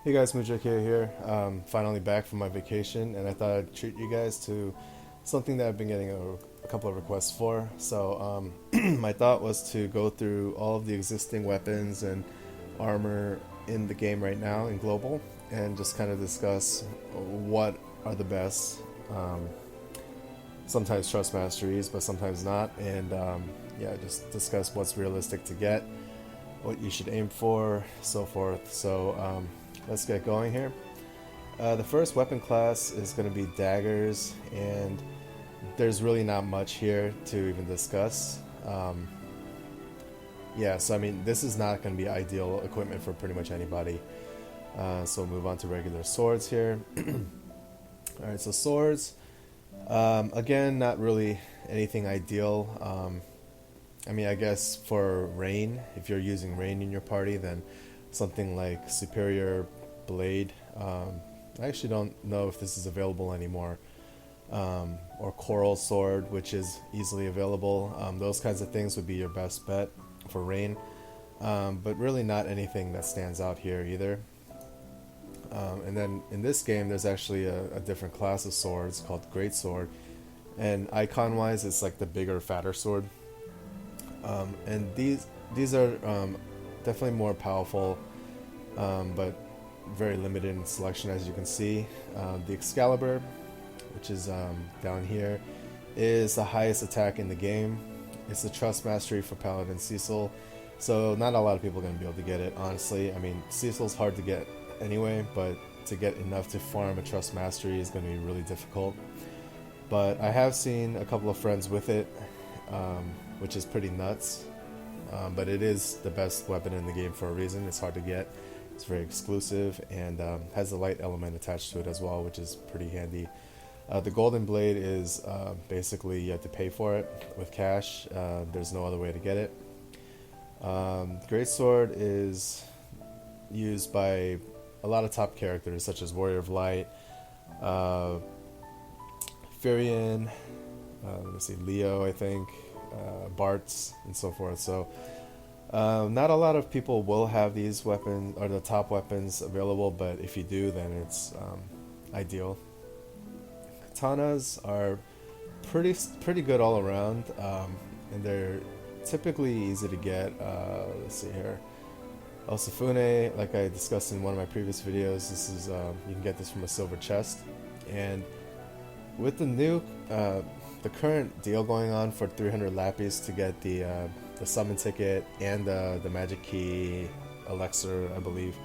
Hey guys, Mujake here. Finally back from my vacation, and I thought I'd treat you guys to something that I've been getting a couple of requests for. So, my thought was to go through all of the existing weapons and armor in the game right now in global, and just kind of discuss what are the best. Sometimes trust masteries, but sometimes not, and yeah, just discuss what's realistic to get, what you should aim for, so forth. So, let's get going here. The first weapon class is going to be daggers, and there's really not much here to even discuss. Yeah, so I mean, this is not going to be ideal equipment for pretty much anybody. So we'll move on to regular swords here. Alright, so swords. Again, not really anything ideal. I mean, I guess for rain, if you're using rain in your party, then something like superior blade. I actually don't know if this is available anymore. Or coral sword, which is easily available. Those kinds of things would be your best bet for rain. But really not anything that stands out here either. And then in this game, there's actually a different class of swords called Great Sword, and icon-wise, it's like the bigger, fatter sword. And these are definitely more powerful, but very limited in selection, as you can see. The Excalibur, which is down here, is the highest attack in the game. It's the trust mastery for Paladin Cecil, so not a lot of people are going to be able to get it, honestly. I mean, Cecil's hard to get anyway, but to get enough to farm a trust mastery is going to be really difficult. But I have seen a couple of friends with it, which is pretty nuts. But it is the best weapon in the game for a reason. It's hard to get, it's very exclusive, and has a light element attached to it as well, which is pretty handy. The golden blade is basically you have to pay for it with cash. There's no other way to get it. Great sword is used by a lot of top characters such as Warrior of Light, Firion, let's see, Leo, I think, Bart's, and so forth. So not a lot of people will have these weapons or the top weapons available, but if you do, then it's ideal. Katanas are pretty good all around, and they're typically easy to get. Let's see here. Osafune, like I discussed in one of my previous videos, this is you can get this from a silver chest, and with the current deal going on for 300 lapis to get the summon ticket and the magic key elixir, I believe,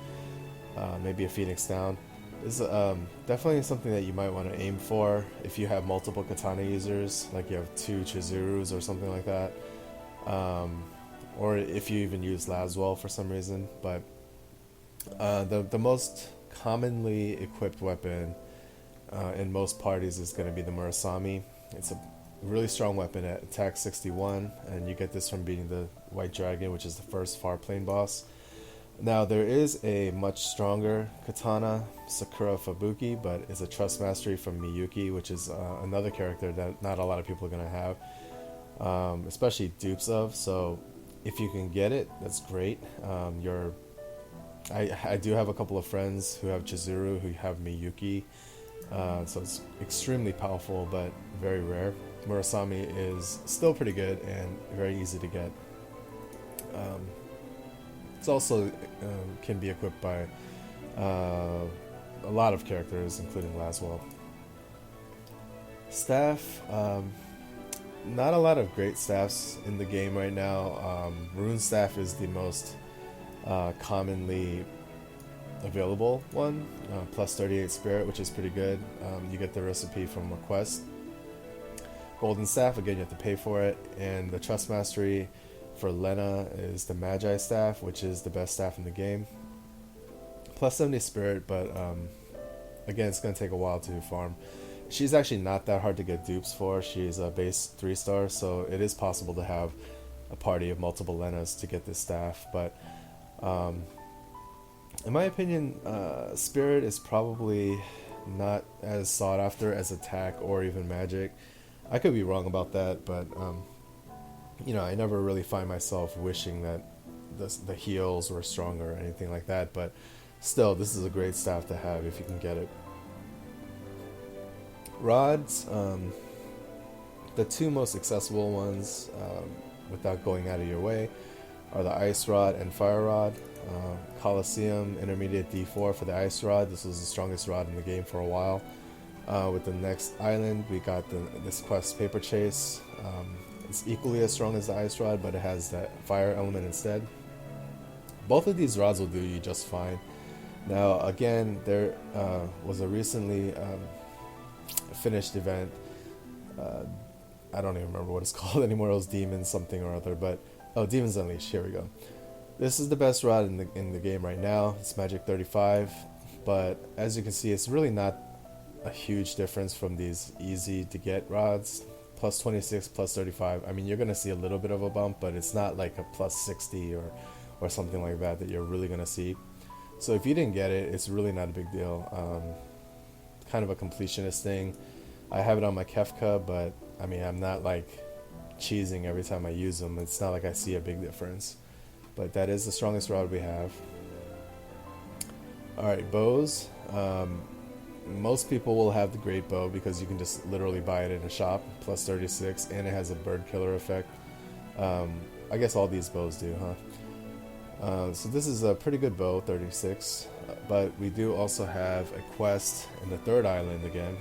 maybe a phoenix down, is definitely something that you might want to aim for if you have multiple katana users, like you have 2 Chizurus or something like that. Or if you even use Laswell for some reason. But the most commonly equipped weapon in most parties is going to be the Murasami. It's a really strong weapon at attack 61, and you get this from beating the White Dragon, which is the first far plane boss. Now there is a much stronger katana, Sakura Fabuki, but it's a trust mastery from Miyuki, which is another character that not a lot of people are going to have, especially dupes of. So if you can get it, that's great. I do have a couple of friends who have Chizuru who have Miyuki, so it's extremely powerful but very rare. Murasami is still pretty good and very easy to get. It's also can be equipped by a lot of characters, including Laswell. Staff. Not a lot of great staffs in the game right now. Rune Staff is the most commonly available one, plus 38 spirit, which is pretty good. You get the recipe from a quest. Golden Staff, again, you have to pay for it. And the Trust Mastery for Lena is the Magi Staff, which is the best staff in the game. Plus 70 spirit, but again, it's going to take a while to farm. She's actually not that hard to get dupes for. She's a base 3-star, so it is possible to have a party of multiple Lenas to get this staff. But in my opinion, Spirit is probably not as sought after as attack or even magic. I could be wrong about that, but I never really find myself wishing that the heals were stronger or anything like that. But Still, this is a great staff to have if you can get it. Rods, the two most accessible ones, without going out of your way, are the Ice Rod and Fire Rod. Coliseum Intermediate D4 for the Ice Rod. This was the strongest rod in the game for a while. With the next island, we got this quest Paper Chase. It's equally as strong as the Ice Rod, but it has that fire element instead. Both of these rods will do you just fine. Now, again, there was a recently finished event. I don't even remember what it's called anymore. It was Demons something or other, but Demons Unleashed. Here we go. This is the best rod in the game right now. It's Magic 35, but as you can see, it's really not a huge difference from these easy to get rods. Plus 26, plus 35. I mean, you're gonna see a little bit of a bump, but it's not like a plus 60 or something like that you're really gonna see. So if you didn't get it, it's really not a big deal. Kind of a completionist thing. I have it on my Kefka, but I mean, I'm not like cheesing every time I use them. It's not like I see a big difference. But that is the strongest rod we have. Alright, bows. Most people will have the Great Bow because you can just literally buy it in a shop. Plus 36, and it has a bird killer effect. I guess all these bows do, huh? So this is a pretty good bow, 36. But we do also have a quest in the third island again,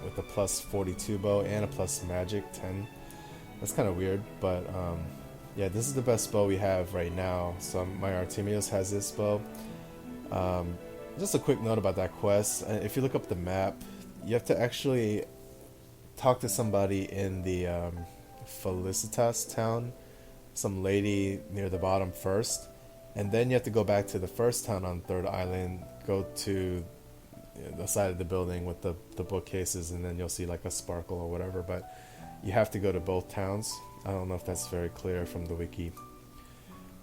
with a plus 42 bow and a plus magic 10. That's kind of weird, but yeah, this is the best bow we have right now. So my Artemios has this bow. Just a quick note about that quest. If you look up the map, you have to actually talk to somebody in the Felicitas town, some lady near the bottom first, and then you have to go back to the first town on Third Island, go to the side of the building with the bookcases, and then you'll see like a sparkle or whatever, but you have to go to both towns. I don't know if that's very clear from the wiki.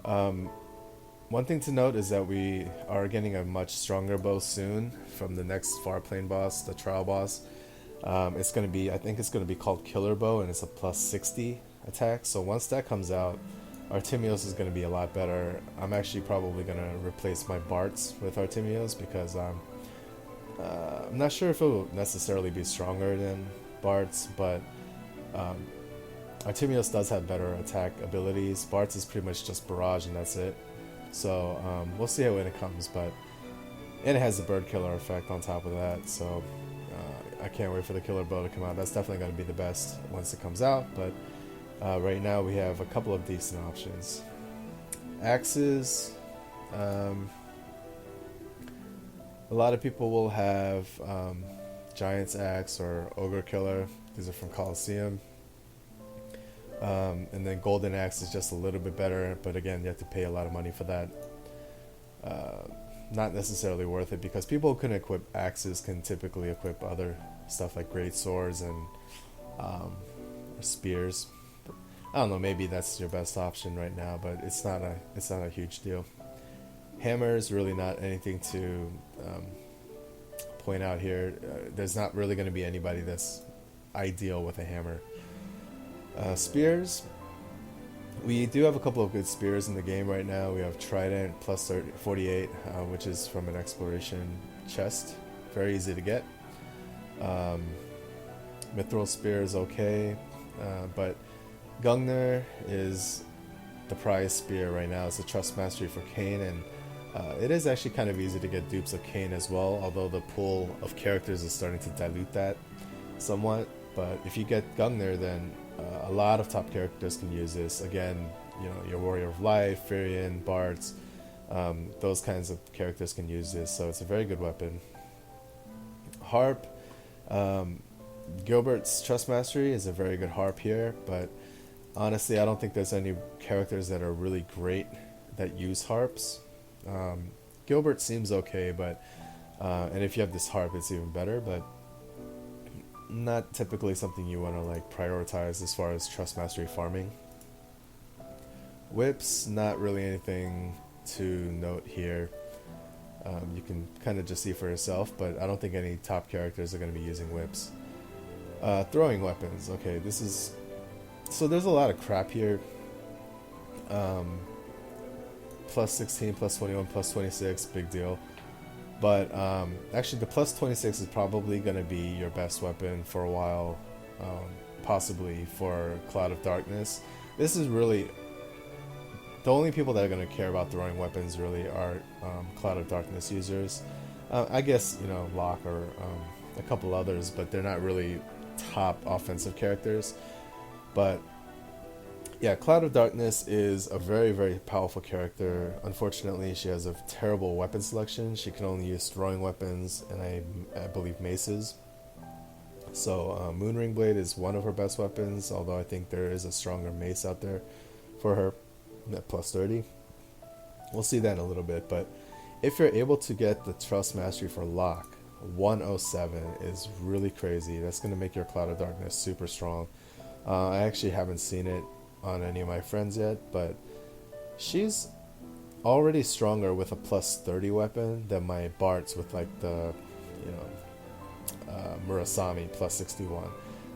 One thing to note is that we are getting a much stronger bow soon from the next far plane boss, the trial boss. It's going to be, I think it's going to be called Killer Bow, and it's a plus 60 attack. So once that comes out, Artemios is going to be a lot better. I'm actually probably going to replace my Barts with Artemios because I'm not sure if it will necessarily be stronger than Barts, but Artemios does have better attack abilities. Bart's is pretty much just barrage and that's it. So we'll see how when it comes, and it has the bird killer effect on top of that. So I can't wait for the Killer Bow to come out. That's definitely going to be the best once it comes out. But right now we have a couple of decent options. Axes. A lot of people will have Giant's Axe or Ogre Killer. These are from Coliseum. And then Golden Axe is just a little bit better, but again, you have to pay a lot of money for that. Not necessarily worth it because people who can equip axes can typically equip other stuff like great swords and spears. I don't know, maybe that's your best option right now, but it's not a huge deal. Hammer is really not anything to point out here. There's not really going to be anybody that's ideal with a hammer. Spears. We do have a couple of good spears in the game right now. We have Trident plus 48, which is from an exploration chest. Very easy to get. Mithril Spear is okay, but Gungnir is the prize spear right now. It's a Trust Mastery for Kain, and it is actually kind of easy to get dupes of Kain as well, although the pool of characters is starting to dilute that somewhat. But if you get Gungnir, then a lot of top characters can use this. Again, your Warrior of Life, Firion, Bards, those kinds of characters can use this, so it's a very good weapon. Harp. Gilbert's Trust Mastery is a very good harp here, but honestly, I don't think there's any characters that are really great that use harps. Gilbert seems okay, but and if you have this harp, it's even better, but not typically something you want to like prioritize as far as Trust Mastery farming. Whips, not really anything to note here. You can kind of just see for yourself, but I don't think any top characters are going to be using whips. Throwing weapons. Okay, this is... So there's a lot of crap here. Plus 16, plus 21, plus 26, big deal. But actually, the plus 26 is probably going to be your best weapon for a while, possibly for Cloud of Darkness. This is really the only people that are going to care about throwing weapons really are Cloud of Darkness users. I guess, you know, Locke or a couple others, but they're not really top offensive characters. But yeah, Cloud of Darkness is a very, very powerful character. Unfortunately, she has a terrible weapon selection. She can only use throwing weapons and I believe maces. So Moonring Blade is one of her best weapons, although I think there is a stronger mace out there for her at plus 30. We'll see that in a little bit, but if you're able to get the Trust Mastery for Locke, 107 is really crazy. That's going to make your Cloud of Darkness super strong. I actually haven't seen it on any of my friends yet, but she's already stronger with a plus 30 weapon than my Barts with like the, you know, Murasame plus 61.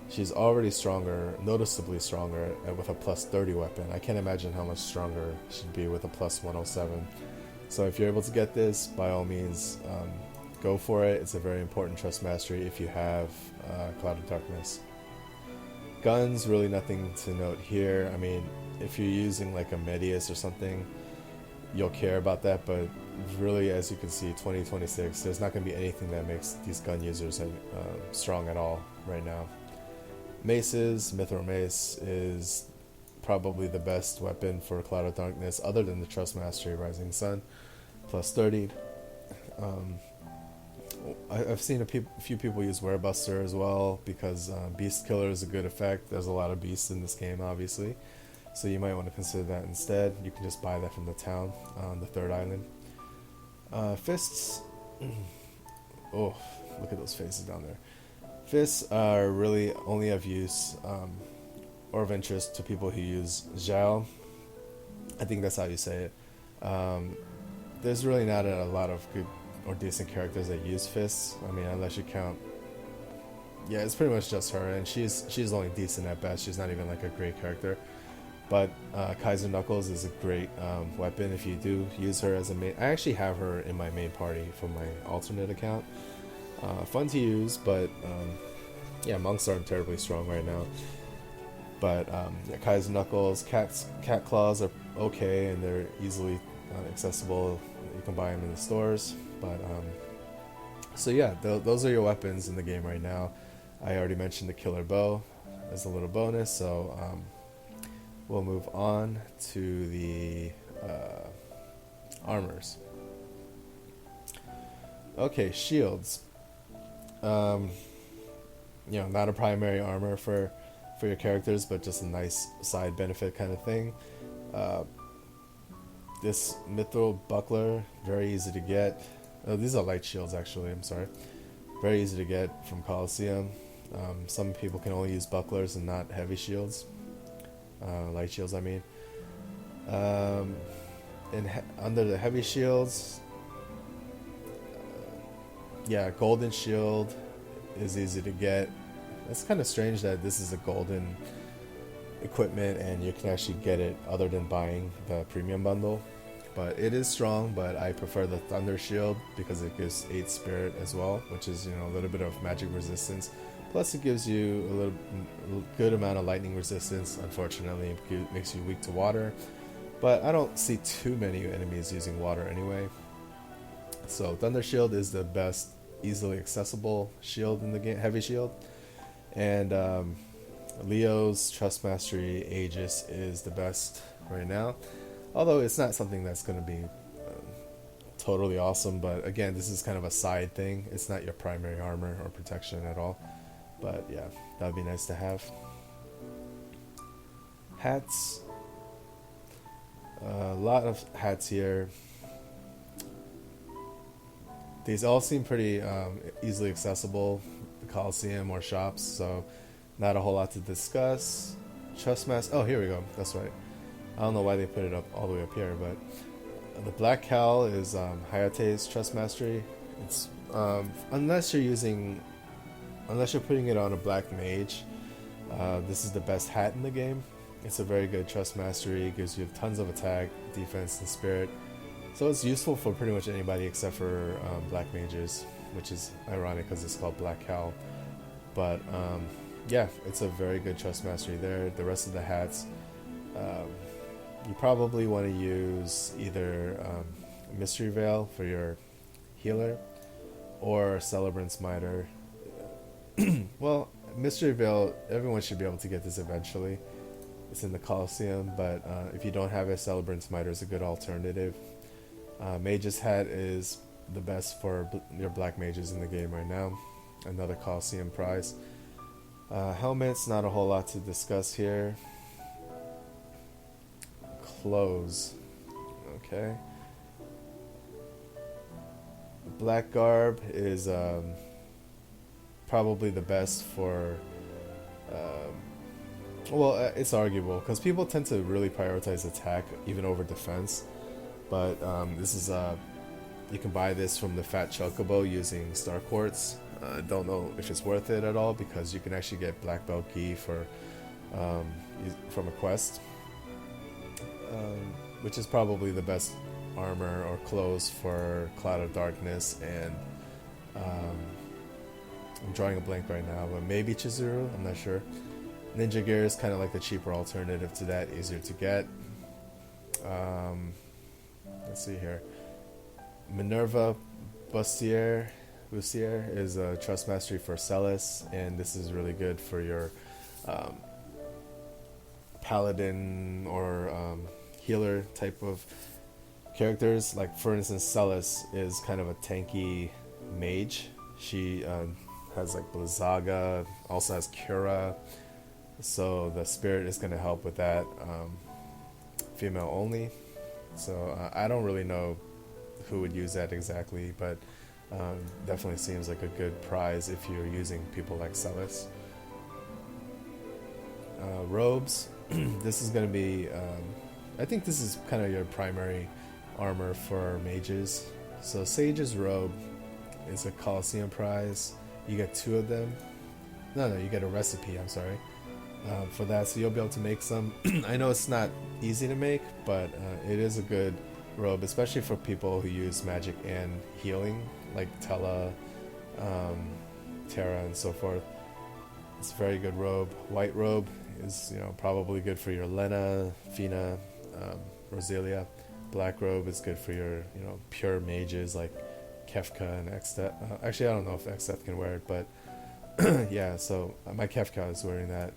She's already stronger, noticeably stronger with a plus 30 weapon. I can't imagine how much stronger she'd be with a plus 107. So if you're able to get this, by all means, go for it. It's a very important Trust Mastery if you have Cloud of Darkness. Guns, really nothing to note here. I mean, if you're using like a Medius or something, you'll care about that, but really, as you can see, 2026, there's not going to be anything that makes these gun users strong at all right now. Maces, Mithril Mace is probably the best weapon for Cloud of Darkness, other than the Trust Mastery Rising Sun, plus 30. I've seen a few people use Werebuster as well, because Beast Killer is a good effect. There's a lot of beasts in this game, obviously, so you might want to consider that instead. You can just buy that from the town on the 3rd island. Fists. Oh, look at those faces down there. Fists are really only of use or of interest to people who use Zhao. I think that's how you say it. There's really not a lot of good or decent characters that use fists. I mean, unless you count. Yeah, it's pretty much just her, and she's only decent at best. She's not even like a great character. But Kaiser Knuckles is a great weapon if you do use her as a main. I actually have her in my main party from my alternate account. Fun to use, but yeah, monks aren't terribly strong right now. But yeah, Kaiser Knuckles, cat claws are okay, and they're easily accessible. You can buy them in the stores. But so yeah, those are your weapons in the game right now. I already mentioned the killer bow as a little bonus, so we'll move on to the armors. Okay, shields. You know, not a primary armor for your characters, but just a nice side benefit kind of thing. This mithril buckler, very easy to get. Oh, these are light shields, actually. I'm sorry. Very easy to get from Coliseum. Some people can only use bucklers and not heavy shields. Light shields, I mean. Under the heavy shields, yeah, golden shield is easy to get. It's kind of strange that this is a golden equipment and you can actually get it other than buying the premium bundle. But it is strong, but I prefer the Thunder Shield because it gives 8 Spirit as well, which is, you know, a little bit of magic resistance. Plus it gives you a good amount of lightning resistance. Unfortunately, it makes you weak to water. But I don't see too many enemies using water anyway. So Thunder Shield is the best, easily accessible shield in the game, heavy shield. And Leo's Trust Mastery Aegis is the best right now. Although it's not something that's going to be totally awesome, but again, this is kind of a side thing. It's not your primary armor or protection at all. But yeah, that would be nice to have. Hats. A lot of hats here. These all seem pretty easily accessible, the Coliseum or shops, so not a whole lot to discuss. Trust Master. Oh, here we go. That's right. I don't know why they put it up all the way up here, but the Black Cowl is Hayate's Trust Mastery. It's unless you're putting it on a Black Mage, this is the best hat in the game. It's a very good Trust Mastery. It gives you tons of attack, defense, and spirit. So it's useful for pretty much anybody except for black mages, which is ironic because it's called Black Cowl. But yeah, it's a very good trust mastery there. The rest of the hats, um, you probably want to use either Mystery Veil for your healer or Celebrant's Miter. Well, Mystery Veil, everyone should be able to get this eventually. It's in the Coliseum, but if you don't have it, Celebrant's Miter is a good alternative. Mage's Hat is the best for your black mages in the game right now. Another Coliseum prize. Helmets, not a whole lot to discuss here. Clothes. Okay. Black Garb is probably the best for... well, it's arguable because people tend to really prioritize attack even over defense. But this is you can buy this from the Fat Chocobo using Star Quartz. I don't know if it's worth it at all because you can actually get Black Belt Gi for from a quest, which is probably the best armor or clothes for Cloud of Darkness. And I'm drawing a blank right now, but maybe Chizuru, I'm not sure. Ninja Gear is kind of like the cheaper alternative to that, easier to get. Let's see here. Minerva Bustier is a trust mastery for Celis, and this is really good for your paladin or healer type of characters. Like for instance, Celis is kind of a tanky mage. She has like Blizzaga, also has Cura, so the spirit is going to help with that. Female only, so I don't really know who would use that exactly, but definitely seems like a good prize if you're using people like Celis. Robes. This is going to be I think this is kind of your primary armor for mages. So Sage's Robe is a Coliseum prize. You get 2 of them. No, you get a recipe, I'm sorry, for that, so you'll be able to make some. I know it's not easy to make, but it is a good robe, especially for people who use magic and healing, like Tella, Terra, and so forth. It's a very good robe. White Robe is, probably good for your Lena, Fina, Roselia. Black Robe is good for your, pure mages like Kefka and Exteth. Actually, I don't know if Exteth can wear it, but yeah, so my Kefka is wearing that.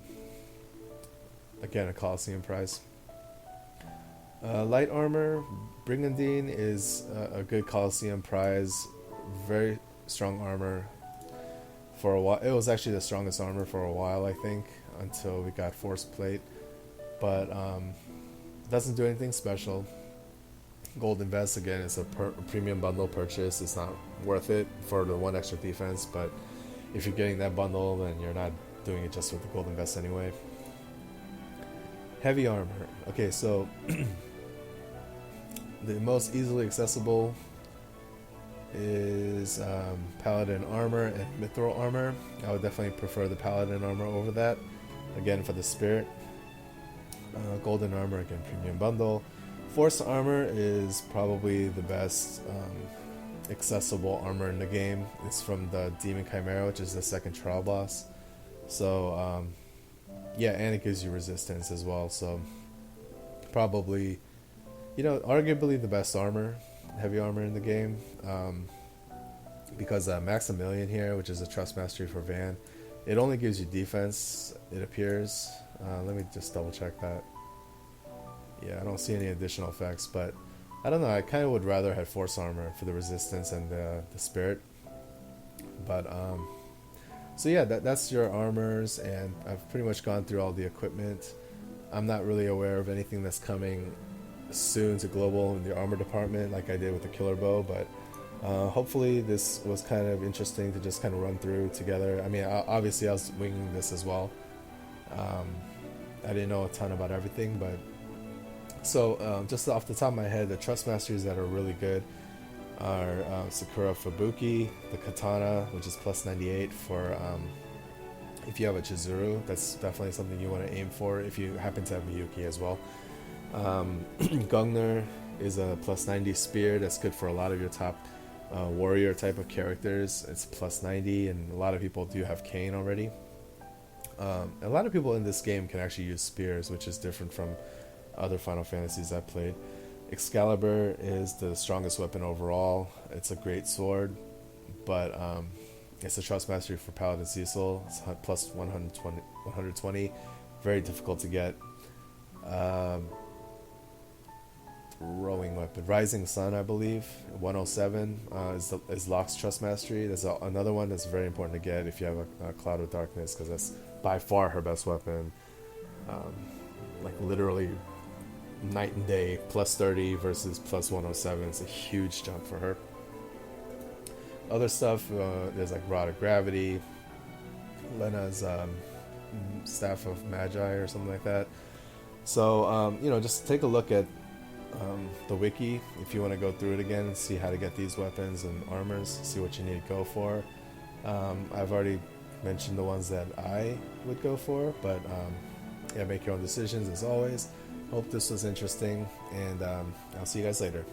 Again, a Coliseum prize. Light Armor, Brigandine is a good Coliseum prize. Very strong armor for a while. It was actually the strongest armor for a while, I think, until we got Force Plate. But doesn't do anything special. Golden Vest, again, is a premium bundle purchase. It's not worth it for the 1 extra defense, but if you're getting that bundle, then you're not doing it just with the Golden Vest anyway. Heavy Armor. Okay, so the most easily accessible is Paladin Armor and Mithril Armor. I would definitely prefer the Paladin Armor over that. Again, for the Spirit. Golden Armor, again, premium bundle. Force Armor is probably the best accessible armor in the game. It's from the Demon Chimera, which is the 2nd trial boss. So, yeah, and it gives you resistance as well. So, probably, arguably the best armor, heavy armor in the game. Because Maximilian here, which is a trust mastery for Van, it only gives you defense, it appears. Let me just double check that. Yeah, I don't see any additional effects, but I don't know, I kind of would rather have Force Armor for the resistance and the spirit. But, so yeah, that's your armors, and I've pretty much gone through all the equipment. I'm not really aware of anything that's coming soon to global in the armor department like I did with the Killer Bow, but hopefully this was kind of interesting to just kind of run through together. I mean, obviously I was winging this as well. I didn't know a ton about everything, but so just off the top of my head, the trust masters that are really good are Sakura Fubuki, the Katana, which is plus 98 for if you have a Chizuru. That's definitely something you want to aim for if you happen to have Miyuki as well. Gungner is a plus 90 spear that's good for a lot of your top warrior type of characters. It's plus 90, and a lot of people do have cane already. A lot of people in this game can actually use spears, which is different from other Final Fantasies I've played. Excalibur is the strongest weapon overall. It's a great sword, but it's a trust mastery for Paladin Cecil. It's plus 120, very difficult to get. Rowing weapon, Rising Sun, I believe, 107 is Locke's trust mastery. There's another one that's very important to get if you have a Cloud of Darkness, because that's by far her best weapon. Like literally night and day, plus 30 versus plus 107. It's a huge jump for her. Other stuff, there's like Rod of Gravity, Lena's Staff of Magi or something like that. So just take a look at the wiki if you want to go through it again and see how to get these weapons and armors, see what you need to go for. I've already mentioned the ones that I would go for, but make your own decisions as always. Hope this was interesting, and I'll see you guys later.